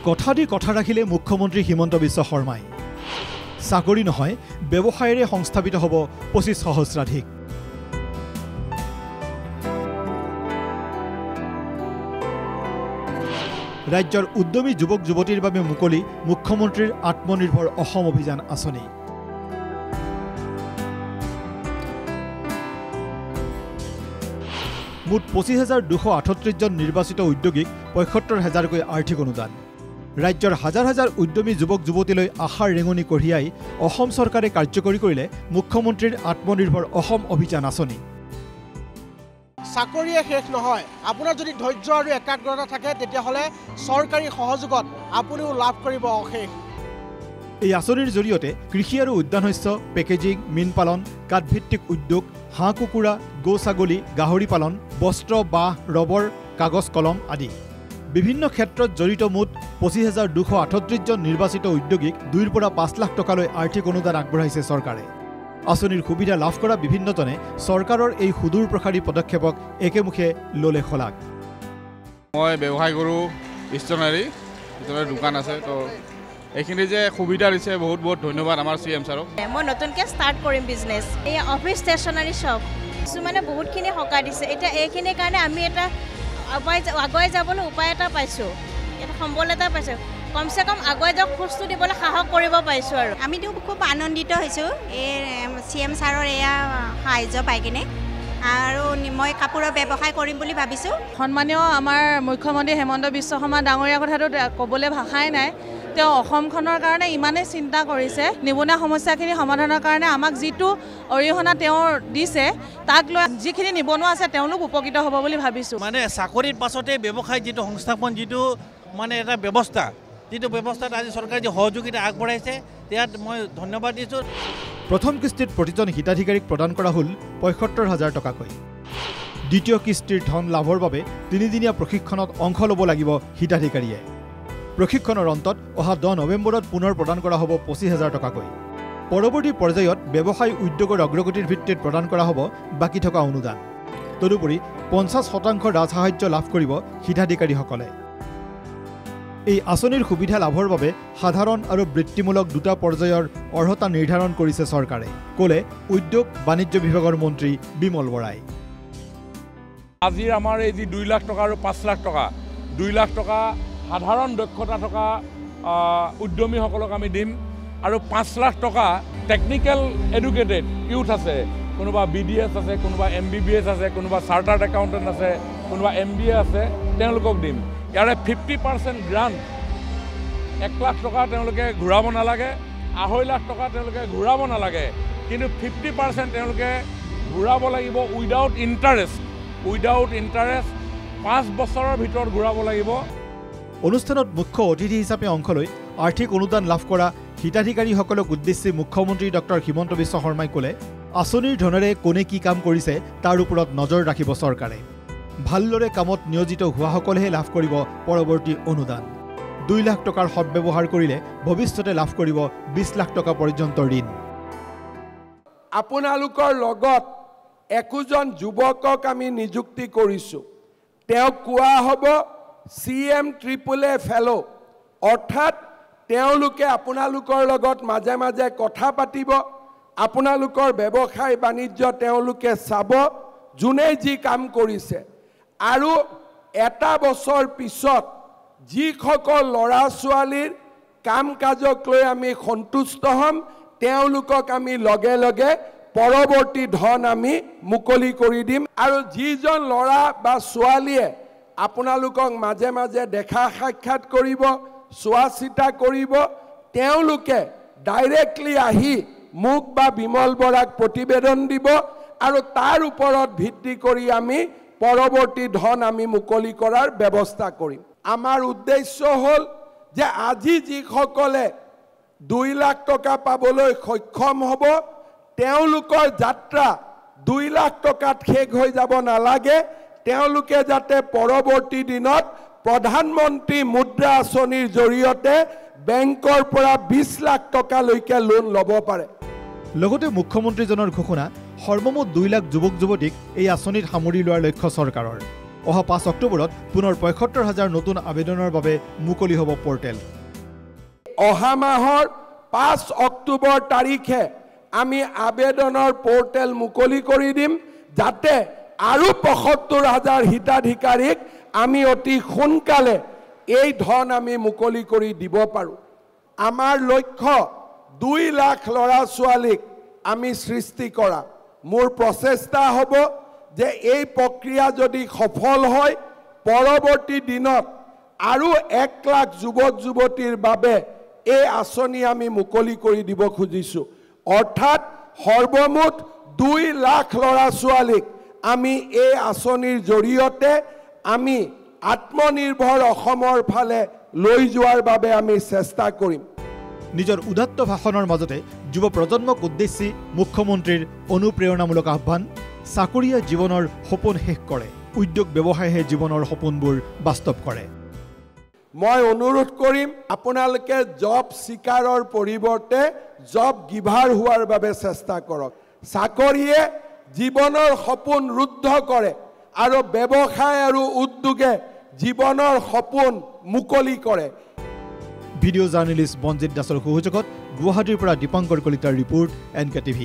কথা দি কথা ৰাখিলে মুখ্যমন্ত্ৰী হিমন্ত বিশ্ব শৰ্মাই চাকৰি নহয় ব্যৱসায়ৰে সংস্থাপিত হ'ব 25 সহস্ৰাধিক ৰাজ্যৰ উদ্যমী যুৱক যুৱতীৰ বাবে মুকলি মুখ্যমন্ত্ৰীৰ আত্মনিৰ্ভৰ অসম অভিযান আঁচনি মুঠ 25,238 জন নিৰ্বাচিত উদ্যোগীক 75,000কৈ আৰ্থিক অনুদান ৰাজ্যৰ হাজাৰ হাজাৰ উদ্যমী যুৱক যুৱতীলৈ আশাৰ ৰেঙনি কঢ়িয়াই অসম চৰকাৰে কাৰ্যকৰী কৰিলে মুখ্যমন্ত্ৰীৰ আত্মনিৰ্ভৰ অসম অভিযান আঁচনি চাকৰিয়ে শেষ নহয় আপোনাৰ যদি ধৈৰ্য আৰু একাগ্ৰতা থাকে তেতিয়াহ'লে চৰকাৰী সহযোগত আপুনিও লাভ কৰিব অশেষ এই আঁচনিৰ জৰিয়তে কৃষি আৰু উদ্যান শস্য পেকেজিং মীন পালন কাঠভিত্তিক উদ্যোগ হাঁহ কুকুৰা গো ছাগলী গাহৰি পালন বস্ত্ৰ বাঁহ ৰবৰ কাগজ কলম আদি বিভিন্ন ক্ষেত্ৰত জড়িত মুঠ 25,238 জন নিৰ্বাচিত উদ্যোগীক 2 পৰা 5 লাখ টকালৈ আৰ্থিক অনুদান আগবঢ়াইছে চৰকাৰে আঁচনিৰ সুবিধা লাভ কৰা বিভিন্নজনে চৰকাৰৰ এই সুদূৰ প্ৰসাৰী পদক্ষেপক একেমুখে ললে খলাক মই ব্যৱসায় কৰোঁ ষ্টেচনাৰী দোকান আছে তো এইখিনি যে সুবিধা দিছে বহুত বহুত ধন্যবাদ আমাৰ CM ছাৰক মই নতুনকৈ ষ্টাৰ্ট কৰিম বিজনেছ এই অফিচ ষ্টেচনাৰী শ্বপ কিছুমানে বহুতখিনি সকাহ দিছে এতিয়া এইখিনিৰ কাৰণে আমি এটা আগুৱাই যাবলৈ উপায় এটা পাইছোঁ এটা সম্বল এটা পাইছোঁ কমচে কম আগুৱাই যাওক খোজটো দিবলৈ সাহস কৰিব পাৰিছোঁ আৰু আমিতো খুব আনন্দিত হৈছোঁ এই CM ছাৰৰ এয়া সাহায্য পাই কিনে আৰু মই কাপোৰৰ ব্যৱসায় কৰিম বুলি ভাবিছোঁ সন্মানীয় আমাৰ মুখ্যমন্ত্ৰী হেমন্ত বিশ্ব শৰ্মা ডাঙৰীয়াৰ কথাটো ক'বলৈ ভাষাই নাই তেওঁ অসমখনৰ কাৰণে ইমানেই চিন্তা কৰিছে নিবনুৱা সমস্যাখিনি সমাধানৰ কাৰণে আমাক যিটো অৰিহণা তেওঁ দিছে তাক লৈ যিখিনি নিবনুৱা আছে তেওঁলোক উপকৃত হ'ব বুলি ভাবিছোঁ মানে চাকৰিৰ পাছতে ব্যৱসায় যিটো সংস্থাপন যিটো মানে এটা ব্যৱস্থা যিটো ব্যৱস্থাত আজি চৰকাৰে যে সহযোগিতা আগবঢ়াইছে ইয়াত মই ধন্যবাদ দিছোঁ প্ৰথম কিস্তিত প্ৰতিজন হিতাধিকাৰীক প্ৰদান কৰা হ'ল ৭৫,০০০ টকাকৈ দ্বিতীয় কিস্তিৰ ধন লাভৰ বাবে 3দিনীয়া প্ৰশিক্ষণত অংশ ল'ব লাগিব হিতাধিকাৰীয়ে প্ৰশিক্ষণৰ অন্তত অহা 10 নৱেম্বৰত পুনৰ প্ৰদান কৰা হ'ব 25,000 টকাকৈ পৰৱৰ্তী পৰ্যায়ত ব্যৱসায় উদ্যোগৰ অগ্ৰগতিৰ ভিত্তিত প্ৰদান কৰা হ'ব বাকী থকা অনুদান তদুপৰি 50% ৰাজসাহায্য লাভ কৰিব হিতাধিকাৰীসকলে এই আঁচনিৰ সুবিধা লাভৰ বাবে সাধাৰণ আৰু বৃত্তিমূলক দুটা পৰ্যায়ৰ অৰ্হতা নিৰ্ধাৰণ কৰিছে চৰকাৰে ক'লে উদ্যোগ বাণিজ্য বিভাগৰ মন্ত্ৰী বিমল বৰাই আজি আমাৰ এই যি 2 লাখ টকা আৰু 5 লাখ টকা 2 লাখ টকা সাধাৰণ দক্ষতা থকা উদ্যমীসকলক আমি দিম আৰু 5 লাখ টকা টেকনিক্যাল এডুকেটেড ইউথ আছে কোনোবা BDS আছে কোনোবা MBBS আছে কোনোবা চাৰ্টাৰ্ড একাউণ্টেণ্ট আছে কোনোবা MBA আছে তেওঁলোকক দিম ইয়াৰে 50% গ্ৰান্ট 1 লাখ টকা তেওঁলোকে ঘূৰাব নালাগে 2.5 লাখ টকা তেওঁলোকে ঘূৰাব নালাগে কিন্তু 50% তেওঁলোকে ঘূৰাব লাগিব উইদাউট ইণ্টাৰেষ্ট 5 বছৰৰ ভিতৰত ঘূৰাব লাগিব অনুষ্ঠানত মুখ্য অতিথি হিচাপে অংশ লৈ আৰ্থিক অনুদান লাভ কৰা হিতাধিকাৰীসকলক উদ্দেশ্যি মুখ্যমন্ত্ৰী ডক্টৰ হিমন্ত বিশ্ব শৰ্মাই ক'লে আঁচনিৰ ধনেৰে কোনে কি কাম কৰিছে তাৰ ওপৰত নজৰ ৰাখিব চৰকাৰে ভালদৰে কামত নিয়োজিত হোৱাসকলেহে লাভ কৰিব পৰৱৰ্তী অনুদান 2 লাখ টকাৰ সদ্ব্যৱহাৰ কৰিলে ভৱিষ্যতে লাভ কৰিব 20 লাখ টকা পৰ্যন্ত ঋণ আপোনালোকৰ লগত একোজন যুৱকক আমি নিযুক্তি কৰিছোঁ তেওঁক কোৱা হ'ব CMAAA ফেলো অৰ্থাৎ তেওঁলোকে আপোনালোকৰ লগত মাজে মাজে কথা পাতিব আপোনালোকৰ ব্যৱসায় বাণিজ্য তেওঁলোকে চাব যোনে যি কাম কৰিছে আৰু এটা বছৰ পিছত যিসকল ল'ৰা ছোৱালীৰ কাম কাজক লৈ আমি সন্তুষ্ট হ'ম তেওঁলোকক আমি লগে লগে পৰৱৰ্তী ধন আমি মুকলি কৰি দিম আৰু যিজন ল'ৰা বা ছোৱালীয়ে আপোনালোকক মাজে মাজে দেখা সাক্ষাৎ কৰিব চোৱা চিতা কৰিব তেওঁলোকে ডাইৰেক্টলি আহি মোক বা বিমল বৰাক প্ৰতিবেদন দিব আৰু তাৰ ওপৰত ভিত্তি কৰি আমি পৰৱৰ্তী ধন আমি মুকলি কৰাৰ ব্যৱস্থা কৰিম আমাৰ উদ্দেশ্য হ'ল যে আজি যিসকলে 2 লাখ টকা পাবলৈ সক্ষম হ'ব তেওঁলোকৰ যাত্ৰা 2 লাখ টকাত শেষ হৈ যাব নালাগে তেওঁলোকে যাতে পৰৱৰ্তী দিনত প্ৰধানমন্ত্ৰী মুদ্ৰা আঁচনিৰ জৰিয়তে বেংকৰ পৰা 20 লাখ টকালৈকে লোন ল'ব পাৰে লগতে মুখ্যমন্ত্ৰীজনৰ ঘোষণা সৰ্বমুঠ 2 লাখ যুৱক যুৱতীক এই আঁচনিত সামৰি লোৱাৰ লক্ষ্য চৰকাৰৰ অহা 5 অক্টোবৰত পুনৰ ৭৫,০০০ নতুন আবেদনৰ বাবে মুকলি হ'ব পৰ্টেল। অহা মাহৰ 5 অক্টোবৰ তাৰিখে আমি আবেদনৰ পৰ্টেল মুকলি কৰি দিম যাতে আৰু ৭৫,০০০ হিতাধিকাৰীক আমি অতি সোনকালে এই ধন আমি মুকলি কৰি দিব পাৰোঁ। আমাৰ লক্ষ্য 2 লাখ ল'ৰা ছোৱালীক আমি সৃষ্টি কৰা। মোৰ প্ৰচেষ্টা হ'ব যে এই প্ৰক্ৰিয়া যদি সফল হয় পৰৱৰ্তী দিনত আৰু 1 লাখ যুৱক যুৱতীৰ বাবে এই আঁচনি আমি মুকলি কৰি দিব খুজিছোঁ। অৰ্থাৎ সৰ্বমুঠ 2 লাখ ল'ৰা ছোৱালীক আমি এই আঁচনিৰ জৰিয়তে আমি আত্মনিৰ্ভৰ অসমৰ ফালে লৈ যোৱাৰ বাবে আমি চেষ্টা কৰিম। নিজৰ উদাত্ত ভাষণৰ মাজতে যুৱ প্ৰজন্মক উদ্দেশ্যি মুখ্যমন্ত্ৰীৰ অনুপ্ৰেৰণামূলক আহ্বান, চাকৰিয়ে জীৱনৰ সপোন শেষ কৰে, উদ্যোগ ব্যৱসায়ে জীৱনৰ সপোনবোৰ বাস্তৱ কৰে। মই অনুৰোধ কৰিম আপোনালোকে জব চিকাৰৰ পৰিৱৰ্তে জব গিভাৰ হোৱাৰ বাবে চেষ্টা কৰক। চাকৰিয়ে জীৱনৰ সপোন ৰুদ্ধ কৰে আৰু ব্যৱসায় আৰু উদ্যোগে জীৱনৰ সপোন মুকলি কৰে। ভিডিঅ' জাৰ্নেলিষ্ট বনজিৎ দাসৰ সহযোগত গুৱাহাটীৰ পৰা দীপাংকৰ কলিতাৰ ৰিপৰ্ট, NK TV।